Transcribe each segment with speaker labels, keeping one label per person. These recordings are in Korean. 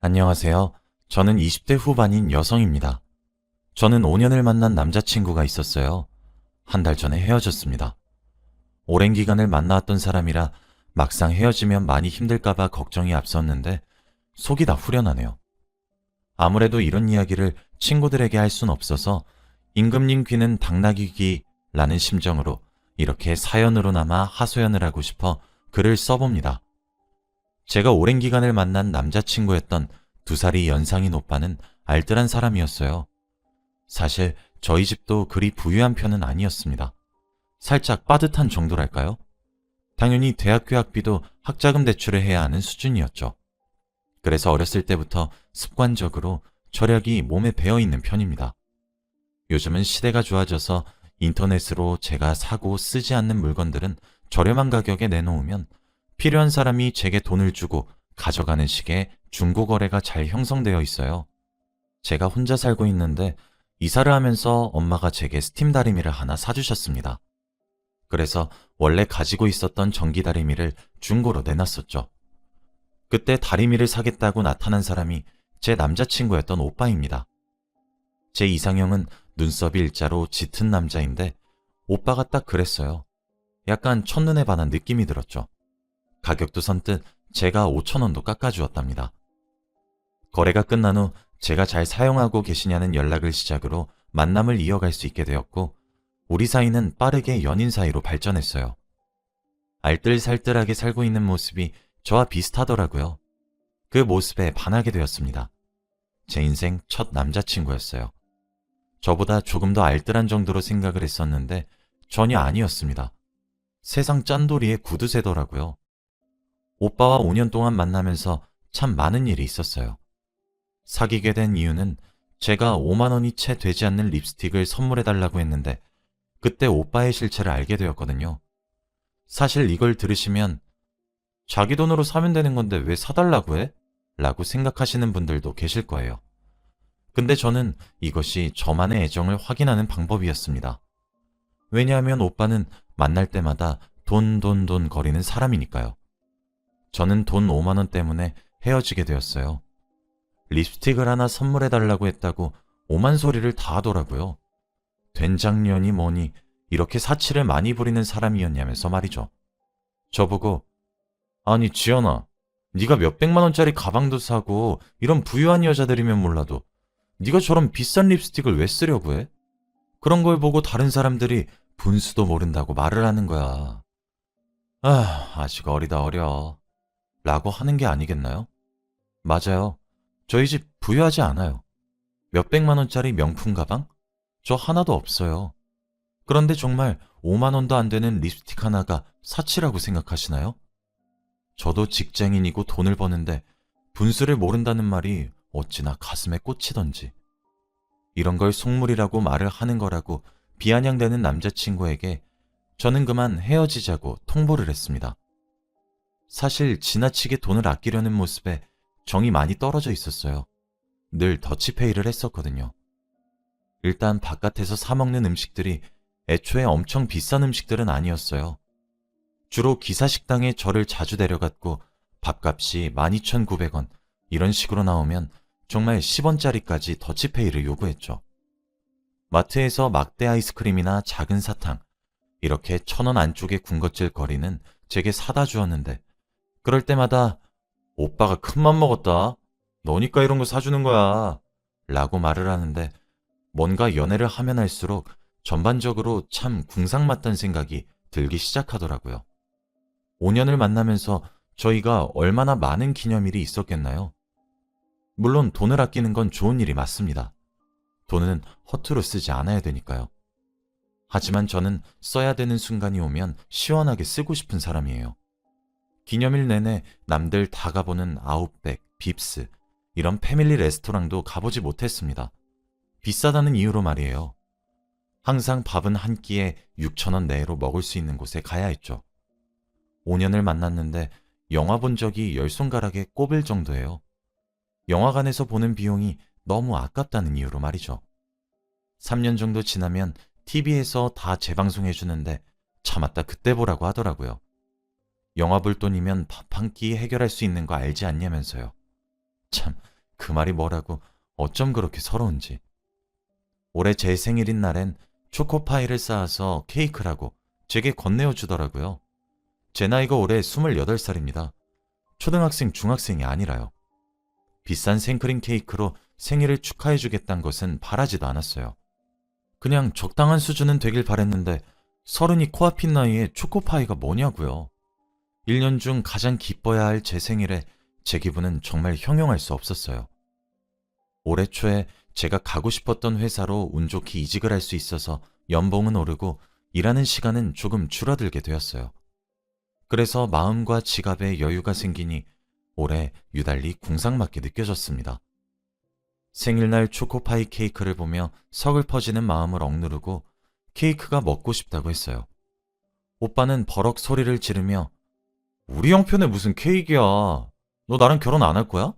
Speaker 1: 안녕하세요. 저는 20대 후반인 여성입니다. 저는 5년을 만난 남자친구가 있었어요. 한 달 전에 헤어졌습니다. 오랜 기간을 만나왔던 사람이라 막상 헤어지면 많이 힘들까봐 걱정이 앞섰는데 속이 다 후련하네요. 아무래도 이런 이야기를 친구들에게 할 순 없어서 임금님 귀는 당나귀 귀라는 심정으로 이렇게 사연으로나마 하소연을 하고 싶어 글을 써봅니다. 제가 오랜 기간을 만난 남자친구였던 2살이 연상인 오빠는 알뜰한 사람이었어요. 사실 저희 집도 그리 부유한 편은 아니었습니다. 살짝 빠듯한 정도랄까요? 당연히 대학교 학비도 학자금 대출을 해야 하는 수준이었죠. 그래서 어렸을 때부터 습관적으로 절약이 몸에 배어있는 편입니다. 요즘은 시대가 좋아져서 인터넷으로 제가 사고 쓰지 않는 물건들은 저렴한 가격에 내놓으면 필요한 사람이 제게 돈을 주고 가져가는 식의 중고거래가 잘 형성되어 있어요. 제가 혼자 살고 있는데 이사를 하면서 엄마가 제게 스팀 다리미를 하나 사주셨습니다. 그래서 원래 가지고 있었던 전기 다리미를 중고로 내놨었죠. 그때 다리미를 사겠다고 나타난 사람이 제 남자친구였던 오빠입니다. 제 이상형은 눈썹이 일자로 짙은 남자인데 오빠가 딱 그랬어요. 약간 첫눈에 반한 느낌이 들었죠. 가격도 선뜻 제가 5,000원도 깎아주었답니다. 거래가 끝난 후 제가 잘 사용하고 계시냐는 연락을 시작으로 만남을 이어갈 수 있게 되었고 우리 사이는 빠르게 연인 사이로 발전했어요. 알뜰살뜰하게 살고 있는 모습이 저와 비슷하더라고요. 그 모습에 반하게 되었습니다. 제 인생 첫 남자친구였어요. 저보다 조금 더 알뜰한 정도로 생각을 했었는데 전혀 아니었습니다. 세상 짠돌이의 구두쇠더라고요. 오빠와 5년 동안 만나면서 참 많은 일이 있었어요. 사귀게 된 이유는 제가 5만 원이 채 되지 않는 립스틱을 선물해달라고 했는데 그때 오빠의 실체를 알게 되었거든요. 사실 이걸 들으시면 자기 돈으로 사면 되는 건데 왜 사달라고 해? 라고 생각하시는 분들도 계실 거예요. 근데 저는 이것이 저만의 애정을 확인하는 방법이었습니다. 왜냐하면 오빠는 만날 때마다 돈 거리는 사람이니까요. 저는 돈 5만 원 때문에 헤어지게 되었어요. 립스틱을 하나 선물해달라고 했다고 오만 소리를 다 하더라고요. 된장년이 뭐니 이렇게 사치를 많이 부리는 사람이었냐면서 말이죠. 저보고 아니 지연아, 네가 몇백만 원짜리 가방도 사고 이런 부유한 여자들이면 몰라도 네가 저런 비싼 립스틱을 왜 쓰려고 해? 그런 걸 보고 다른 사람들이 분수도 모른다고 말을 하는 거야. 아직 어리다 어려 라고 하는 게 아니겠나요? 맞아요. 저희 집 부유하지 않아요. 몇백만 원짜리 명품 가방? 저 하나도 없어요. 그런데 정말 5만 원도 안 되는 립스틱 하나가 사치라고 생각하시나요? 저도 직장인이고 돈을 버는데 분수를 모른다는 말이 어찌나 가슴에 꽂히던지. 이런 걸 속물이라고 말을 하는 거라고 비아냥대는 남자친구에게 저는 그만 헤어지자고 통보를 했습니다. 사실 지나치게 돈을 아끼려는 모습에 정이 많이 떨어져 있었어요. 늘 더치페이를 했었거든요. 일단 바깥에서 사먹는 음식들이 애초에 엄청 비싼 음식들은 아니었어요. 주로 기사식당에 저를 자주 데려갔고 밥값이 12,900원 이런 식으로 나오면 정말 10원짜리까지 더치페이를 요구했죠. 마트에서 막대 아이스크림이나 작은 사탕 이렇게 1,000원 안쪽의 군것질 거리는 제게 사다 주었는데 그럴 때마다 오빠가 큰맘 먹었다. 너니까 이런 거 사주는 거야. 라고 말을 하는데 뭔가 연애를 하면 할수록 전반적으로 참 궁상맞다는 생각이 들기 시작하더라고요. 5년을 만나면서 저희가 얼마나 많은 기념일이 있었겠나요? 물론 돈을 아끼는 건 좋은 일이 맞습니다. 돈은 허투루 쓰지 않아야 되니까요. 하지만 저는 써야 되는 순간이 오면 시원하게 쓰고 싶은 사람이에요. 기념일 내내 남들 다 가보는 아웃백, 빕스 이런 패밀리 레스토랑도 가보지 못했습니다. 비싸다는 이유로 말이에요. 항상 밥은 한 끼에 6,000원 내로 먹을 수 있는 곳에 가야 했죠. 5년을 만났는데 영화 본 적이 10손가락에 꼽을 정도예요. 영화관에서 보는 비용이 너무 아깝다는 이유로 말이죠. 3년 정도 지나면 TV에서 다 재방송해주는데 참았다 그때 보라고 하더라고요. 영화 볼 돈이면 밥 한 끼 해결할 수 있는 거 알지 않냐면서요. 참 그 말이 뭐라고 어쩜 그렇게 서러운지. 올해 제 생일인 날엔 초코파이를 쌓아서 케이크라고 제게 건네어 주더라고요. 제 나이가 올해 28살입니다. 초등학생, 중학생이 아니라요. 비싼 생크림 케이크로 생일을 축하해 주겠다는 것은 바라지도 않았어요. 그냥 적당한 수준은 되길 바랬는데 서른이 코앞인 나이에 초코파이가 뭐냐고요. 1년 중 가장 기뻐야 할 제 생일에 제 기분은 정말 형용할 수 없었어요. 올해 초에 제가 가고 싶었던 회사로 운 좋게 이직을 할 수 있어서 연봉은 오르고 일하는 시간은 조금 줄어들게 되었어요. 그래서 마음과 지갑에 여유가 생기니 올해 유달리 궁상맞게 느껴졌습니다. 생일날 초코파이 케이크를 보며 서글퍼지는 마음을 억누르고 케이크가 먹고 싶다고 했어요. 오빠는 버럭 소리를 지르며 우리 형편에 무슨 케이크야. 너 나랑 결혼 안 할 거야?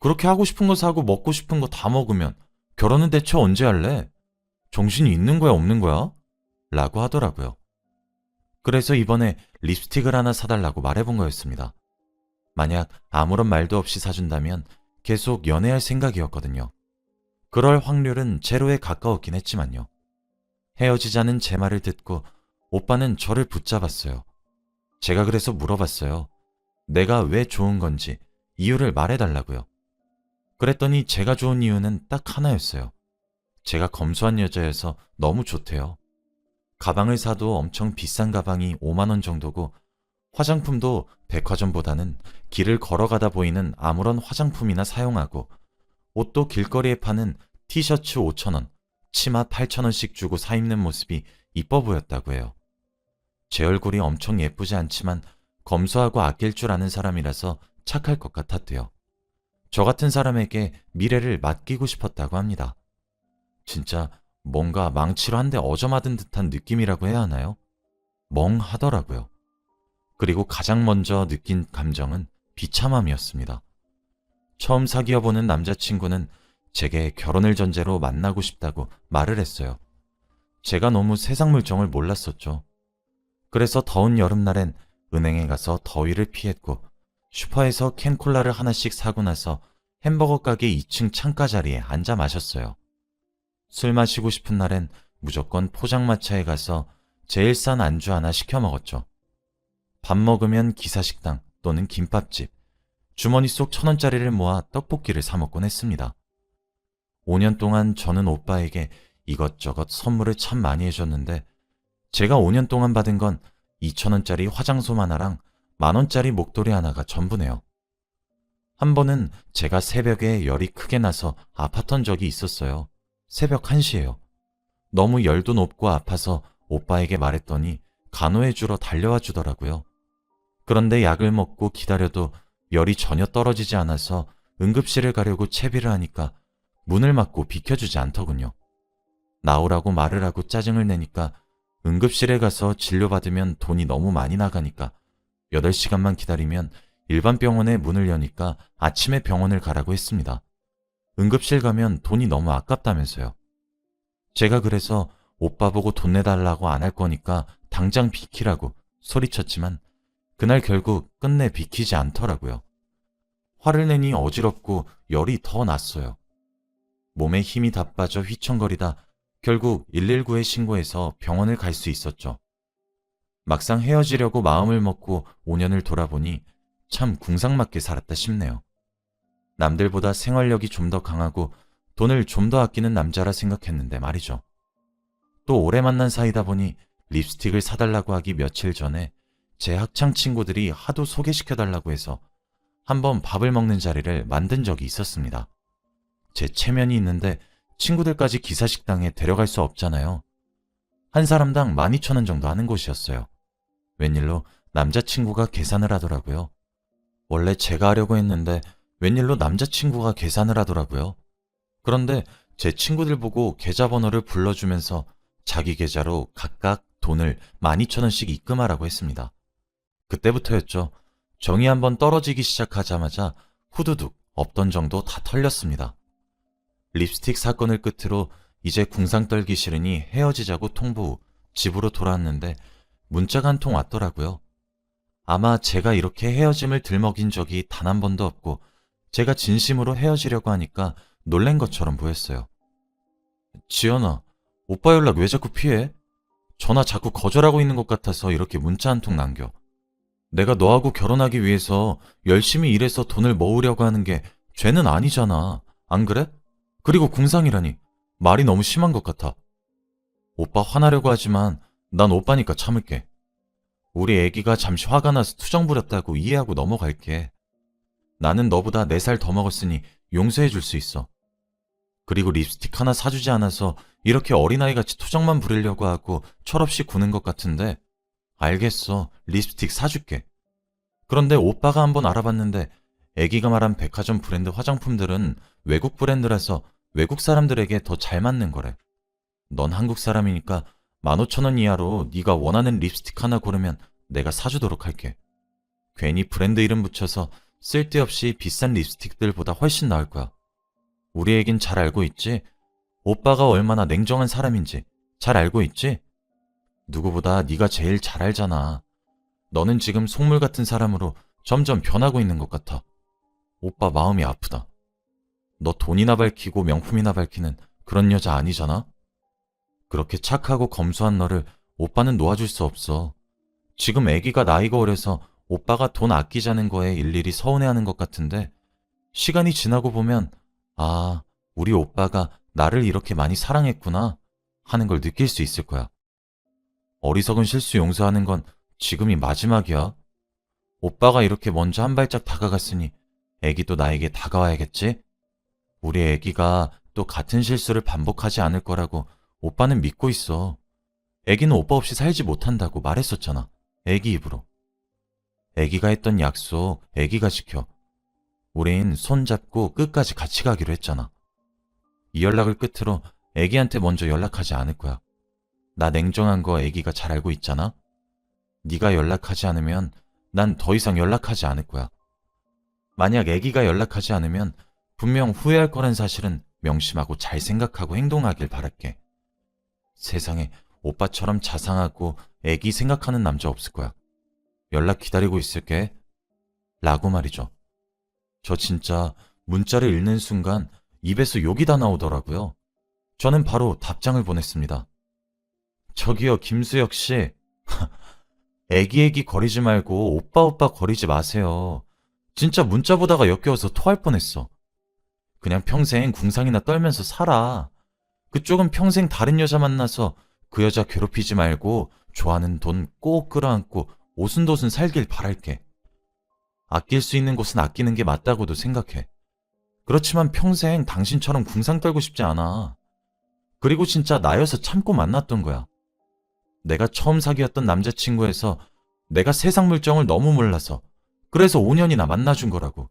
Speaker 1: 그렇게 하고 싶은 거 사고 먹고 싶은 거 다 먹으면 결혼은 대체 언제 할래? 정신이 있는 거야 없는 거야? 라고 하더라고요. 그래서 이번에 립스틱을 하나 사달라고 말해본 거였습니다. 만약 아무런 말도 없이 사준다면 계속 연애할 생각이었거든요. 그럴 확률은 제로에 가까웠긴 했지만요. 헤어지자는 제 말을 듣고 오빠는 저를 붙잡았어요. 제가 그래서 물어봤어요. 내가 왜 좋은 건지 이유를 말해달라고요. 그랬더니 제가 좋은 이유는 딱 하나였어요. 제가 검소한 여자여서 너무 좋대요. 가방을 사도 엄청 비싼 가방이 5만 원 정도고 화장품도 백화점보다는 길을 걸어가다 보이는 아무런 화장품이나 사용하고 옷도 길거리에 파는 티셔츠 5천 원, 치마 8천 원씩 주고 사 입는 모습이 이뻐 보였다고 해요. 제 얼굴이 엄청 예쁘지 않지만 검소하고 아낄 줄 아는 사람이라서 착할 것 같았대요. 저 같은 사람에게 미래를 맡기고 싶었다고 합니다. 진짜 뭔가 망치로 한 대 어저맞은 듯한 느낌이라고 해야 하나요? 멍하더라고요. 그리고 가장 먼저 느낀 감정은 비참함이었습니다. 처음 사귀어보는 남자친구는 제게 결혼을 전제로 만나고 싶다고 말을 했어요. 제가 너무 세상 물정을 몰랐었죠. 그래서 더운 여름날엔 은행에 가서 더위를 피했고 슈퍼에서 캔콜라를 하나씩 사고 나서 햄버거 가게 2층 창가 자리에 앉아 마셨어요. 술 마시고 싶은 날엔 무조건 포장마차에 가서 제일 싼 안주 하나 시켜 먹었죠. 밥 먹으면 기사식당 또는 김밥집, 주머니 속 1,000원짜리를 모아 떡볶이를 사 먹곤 했습니다. 5년 동안 저는 오빠에게 이것저것 선물을 참 많이 해줬는데 제가 5년 동안 받은 건 2,000원짜리 화장솜 하나랑 10,000원짜리 목도리 하나가 전부네요. 한 번은 제가 새벽에 열이 크게 나서 아팠던 적이 있었어요. 새벽 1시예요. 너무 열도 높고 아파서 오빠에게 말했더니 간호해 주러 달려와 주더라고요. 그런데 약을 먹고 기다려도 열이 전혀 떨어지지 않아서 응급실을 가려고 채비를 하니까 문을 막고 비켜주지 않더군요. 나오라고 말을 하고 짜증을 내니까 응급실에 가서 진료받으면 돈이 너무 많이 나가니까 8시간만 기다리면 일반 병원에 문을 여니까 아침에 병원을 가라고 했습니다. 응급실 가면 돈이 너무 아깝다면서요. 제가 그래서 오빠 보고 돈 내달라고 안 할 거니까 당장 비키라고 소리쳤지만 그날 결국 끝내 비키지 않더라고요. 화를 내니 어지럽고 열이 더 났어요. 몸에 힘이 다 빠져 휘청거리다 결국 119에 신고해서 병원을 갈 수 있었죠. 막상 헤어지려고 마음을 먹고 5년을 돌아보니 참 궁상맞게 살았다 싶네요. 남들보다 생활력이 좀 더 강하고 돈을 좀 더 아끼는 남자라 생각했는데 말이죠. 또 오래 만난 사이다 보니 립스틱을 사달라고 하기 며칠 전에 제 학창 친구들이 하도 소개시켜달라고 해서 한번 밥을 먹는 자리를 만든 적이 있었습니다. 제 체면이 있는데 친구들까지 기사식당에 데려갈 수 없잖아요. 한 사람당 12,000원 정도 하는 곳이었어요. 웬일로 남자친구가 계산을 하더라고요. 원래 제가 하려고 했는데 웬일로 남자친구가 계산을 하더라고요. 그런데 제 친구들 보고 계좌번호를 불러주면서 자기 계좌로 각각 돈을 12,000원씩 입금하라고 했습니다. 그때부터였죠. 정이 한번 떨어지기 시작하자마자 후두둑 없던 정도 다 털렸습니다. 립스틱 사건을 끝으로 이제 궁상 떨기 싫으니 헤어지자고 통보 후 집으로 돌아왔는데 문자가 한 통 왔더라고요. 아마 제가 이렇게 헤어짐을 들먹인 적이 단 한 번도 없고 제가 진심으로 헤어지려고 하니까 놀란 것처럼 보였어요. 지연아, 오빠 연락 왜 자꾸 피해? 전화 자꾸 거절하고 있는 것 같아서 이렇게 문자 한 통 남겨. 내가 너하고 결혼하기 위해서 열심히 일해서 돈을 모으려고 하는 게 죄는 아니잖아. 안 그래? 그리고 궁상이라니. 말이 너무 심한 것 같아. 오빠 화나려고 하지만 난 오빠니까 참을게. 우리 애기가 잠시 화가 나서 투정 부렸다고 이해하고 넘어갈게. 나는 너보다 4살 더 먹었으니 용서해 줄 수 있어. 그리고 립스틱 하나 사주지 않아서 이렇게 어린아이같이 투정만 부리려고 하고 철없이 구는 것 같은데 알겠어. 립스틱 사줄게. 그런데 오빠가 한번 알아봤는데 애기가 말한 백화점 브랜드 화장품들은 외국 브랜드라서 외국 사람들에게 더 잘 맞는 거래. 넌 한국 사람이니까 15,000원 이하로 네가 원하는 립스틱 하나 고르면 내가 사주도록 할게. 괜히 브랜드 이름 붙여서 쓸데없이 비싼 립스틱들보다 훨씬 나을 거야. 우리 애긴 잘 알고 있지? 오빠가 얼마나 냉정한 사람인지 잘 알고 있지? 누구보다 네가 제일 잘 알잖아. 너는 지금 속물 같은 사람으로 점점 변하고 있는 것 같아. 오빠 마음이 아프다. 너 돈이나 밝히고 명품이나 밝히는 그런 여자 아니잖아? 그렇게 착하고 검소한 너를 오빠는 놓아줄 수 없어. 지금 애기가 나이가 어려서 오빠가 돈 아끼자는 거에 일일이 서운해하는 것 같은데 시간이 지나고 보면 아, 우리 오빠가 나를 이렇게 많이 사랑했구나 하는 걸 느낄 수 있을 거야. 어리석은 실수 용서하는 건 지금이 마지막이야. 오빠가 이렇게 먼저 한 발짝 다가갔으니 애기도 나에게 다가와야겠지? 우리 애기가 또 같은 실수를 반복하지 않을 거라고 오빠는 믿고 있어. 애기는 오빠 없이 살지 못한다고 말했었잖아. 애기 입으로. 애기가 했던 약속 애기가 지켜. 우린 손잡고 끝까지 같이 가기로 했잖아. 이 연락을 끝으로 애기한테 먼저 연락하지 않을 거야. 나 냉정한 거 애기가 잘 알고 있잖아. 네가 연락하지 않으면 난 더 이상 연락하지 않을 거야. 만약 애기가 연락하지 않으면 분명 후회할 거란 사실은 명심하고 잘 생각하고 행동하길 바랄게. 세상에 오빠처럼 자상하고 애기 생각하는 남자 없을 거야. 연락 기다리고 있을게. 라고 말이죠. 저 진짜 문자를 읽는 순간 입에서 욕이 다 나오더라고요. 저는 바로 답장을 보냈습니다. 저기요, 김수혁 씨. 애기 거리지 말고 오빠 거리지 마세요. 진짜 문자 보다가 역겨워서 토할 뻔했어. 그냥 평생 궁상이나 떨면서 살아. 그쪽은 평생 다른 여자 만나서 그 여자 괴롭히지 말고 좋아하는 돈 꼭 끌어안고 오순도순 살길 바랄게. 아낄 수 있는 곳은 아끼는 게 맞다고도 생각해. 그렇지만 평생 당신처럼 궁상 떨고 싶지 않아. 그리고 진짜 나여서 참고 만났던 거야. 내가 처음 사귀었던 남자친구에서 내가 세상 물정을 너무 몰라서 그래서 5년이나 만나준 거라고.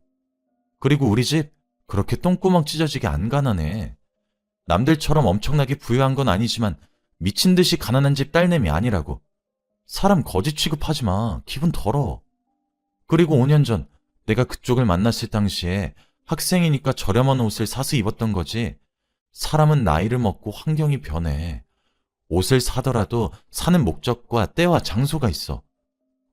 Speaker 1: 그리고 우리 집 그렇게 똥구멍 찢어지게 안 가난해. 남들처럼 엄청나게 부유한 건 아니지만 미친 듯이 가난한 집 딸내미 아니라고. 사람 거지 취급하지 마. 기분 더러워. 그리고 5년 전 내가 그쪽을 만났을 당시에 학생이니까 저렴한 옷을 사서 입었던 거지. 사람은 나이를 먹고 환경이 변해. 옷을 사더라도 사는 목적과 때와 장소가 있어.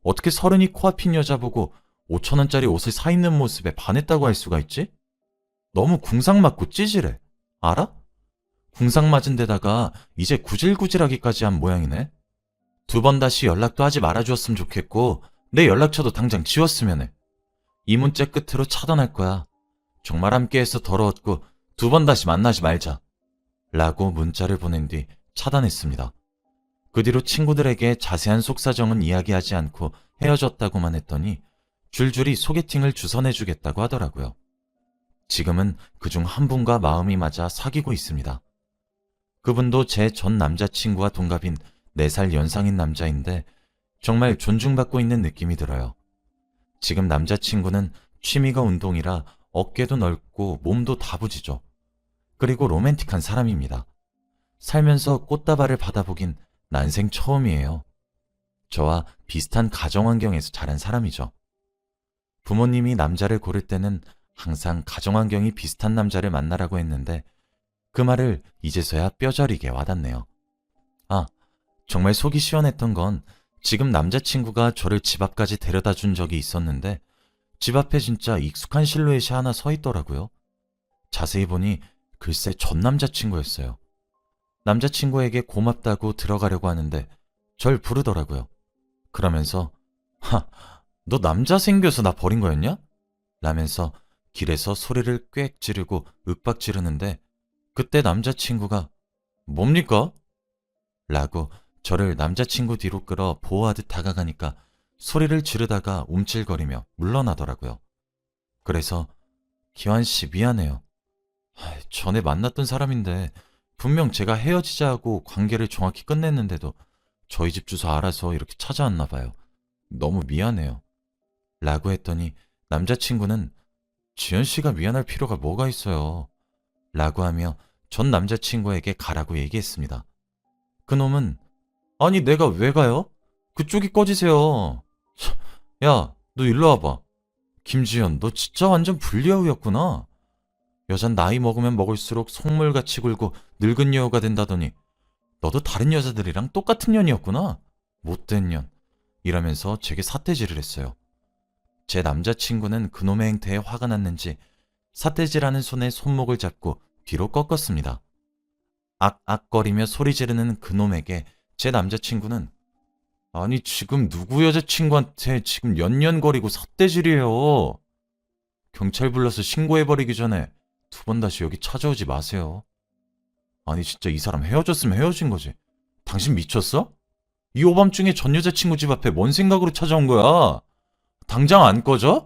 Speaker 1: 어떻게 서른이 코앞인 여자 보고 5,000원짜리 옷을 사 입는 모습에 반했다고 할 수가 있지? 너무 궁상 맞고 찌질해. 알아? 궁상 맞은 데다가 이제 구질구질하기까지 한 모양이네. 2번 다시 연락도 하지 말아주었으면 좋겠고 내 연락처도 당장 지웠으면 해. 이 문자 끝으로 차단할 거야. 정말 함께해서 더러웠고 2번 다시 만나지 말자. 라고 문자를 보낸 뒤 차단했습니다. 그 뒤로 친구들에게 자세한 속사정은 이야기하지 않고 헤어졌다고만 했더니 줄줄이 소개팅을 주선해주겠다고 하더라고요. 지금은 그중 한 분과 마음이 맞아 사귀고 있습니다. 그분도 제 전 남자친구와 동갑인 4살 연상인 남자인데 정말 존중받고 있는 느낌이 들어요. 지금 남자친구는 취미가 운동이라 어깨도 넓고 몸도 다부지죠. 그리고 로맨틱한 사람입니다. 살면서 꽃다발을 받아보긴 난생 처음이에요. 저와 비슷한 가정 환경에서 자란 사람이죠. 부모님이 남자를 고를 때는 항상 가정 환경이 비슷한 남자를 만나라고 했는데 그 말을 이제서야 뼈저리게 와닿네요. 아, 정말 속이 시원했던 건 지금 남자친구가 저를 집 앞까지 데려다 준 적이 있었는데 집 앞에 진짜 익숙한 실루엣이 하나 서 있더라고요. 자세히 보니 글쎄 전 남자친구였어요. 남자친구에게 고맙다고 들어가려고 하는데 절 부르더라고요. 그러면서 하, 너 남자 생겨서 나 버린 거였냐? 라면서 길에서 소리를 꽥 지르고 윽박 지르는데 그때 남자친구가 뭡니까? 라고 저를 남자친구 뒤로 끌어 보호하듯 다가가니까 소리를 지르다가 움찔거리며 물러나더라고요. 그래서 기환 씨 미안해요. 전에 만났던 사람인데 분명 제가 헤어지자 하고 관계를 정확히 끝냈는데도 저희 집 주소 알아서 이렇게 찾아왔나 봐요. 너무 미안해요. 라고 했더니 남자친구는 지연 씨가 미안할 필요가 뭐가 있어요. 라고 하며 전 남자친구에게 가라고 얘기했습니다. 그놈은 아니 내가 왜 가요? 그쪽이 꺼지세요. 야, 너 일로 와봐. 김지연, 너 진짜 완전 불리하우였구나. 여잔 나이 먹으면 먹을수록 속물같이 굴고 늙은 여우가 된다더니 너도 다른 여자들이랑 똑같은 년이었구나. 못된 년. 이러면서 제게 삿대질을 했어요. 제 남자친구는 그놈의 행태에 화가 났는지 삿대질하는 손에 손목을 잡고 뒤로 꺾었습니다. 악악거리며 소리 지르는 그놈에게 제 남자친구는 아니 지금 누구 여자친구한테 지금 연연거리고 삿대질이에요. 경찰 불러서 신고해버리기 전에 두 번 다시 여기 찾아오지 마세요. 아니 진짜 이 사람 헤어졌으면 헤어진 거지. 당신 미쳤어? 이 오밤중에 전 여자친구 집 앞에 뭔 생각으로 찾아온 거야? 당장 안 꺼져?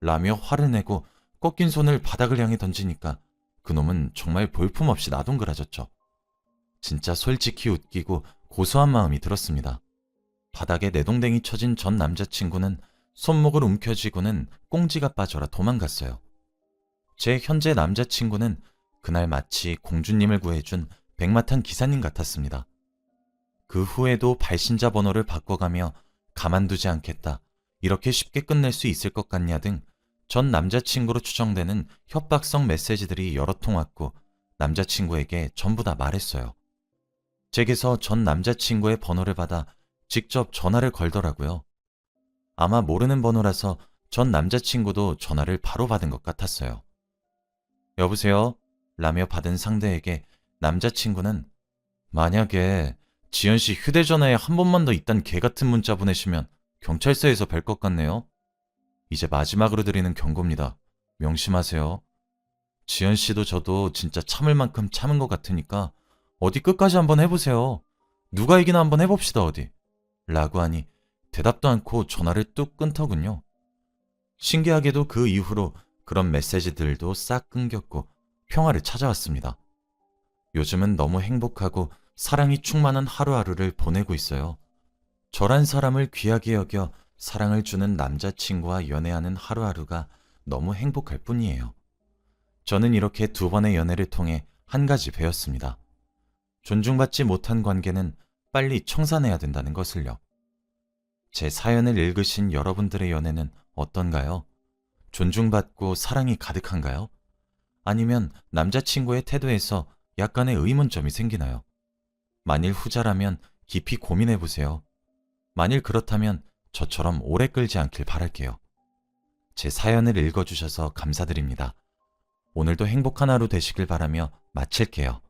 Speaker 1: 라며 화를 내고 꺾인 손을 바닥을 향해 던지니까 그놈은 정말 볼품없이 나동그라졌죠. 진짜 솔직히 웃기고 고소한 마음이 들었습니다. 바닥에 내동댕이 쳐진 전 남자친구는 손목을 움켜쥐고는 꽁지가 빠져라 도망갔어요. 제 현재 남자친구는 그날 마치 공주님을 구해준 백마탄 기사님 같았습니다. 그 후에도 발신자 번호를 바꿔가며 가만두지 않겠다, 이렇게 쉽게 끝낼 수 있을 것 같냐 등 전 남자친구로 추정되는 협박성 메시지들이 여러 통 왔고 남자친구에게 전부 다 말했어요. 제게서 전 남자친구의 번호를 받아 직접 전화를 걸더라고요. 아마 모르는 번호라서 전 남자친구도 전화를 바로 받은 것 같았어요. 여보세요? 라며 받은 상대에게 남자친구는 만약에 지연씨 휴대전화에 한 번만 더 이딴 개같은 문자 보내시면 경찰서에서 뵐 것 같네요. 이제 마지막으로 드리는 경고입니다. 명심하세요. 지연씨도 저도 진짜 참을 만큼 참은 것 같으니까 어디 끝까지 한번 해보세요. 누가 이기나 한번 해봅시다 어디. 라고 하니 대답도 않고 전화를 뚝 끊더군요. 신기하게도 그 이후로 그런 메시지들도 싹 끊겼고 평화를 찾아왔습니다. 요즘은 너무 행복하고 사랑이 충만한 하루하루를 보내고 있어요. 저란 사람을 귀하게 여겨 사랑을 주는 남자친구와 연애하는 하루하루가 너무 행복할 뿐이에요. 저는 이렇게 두 번의 연애를 통해 한 가지 배웠습니다. 존중받지 못한 관계는 빨리 청산해야 된다는 것을요. 제 사연을 읽으신 여러분들의 연애는 어떤가요? 존중받고 사랑이 가득한가요? 아니면 남자친구의 태도에서 약간의 의문점이 생기나요? 만일 후자라면 깊이 고민해보세요. 만일 그렇다면 저처럼 오래 끌지 않길 바랄게요. 제 사연을 읽어주셔서 감사드립니다. 오늘도 행복한 하루 되시길 바라며 마칠게요.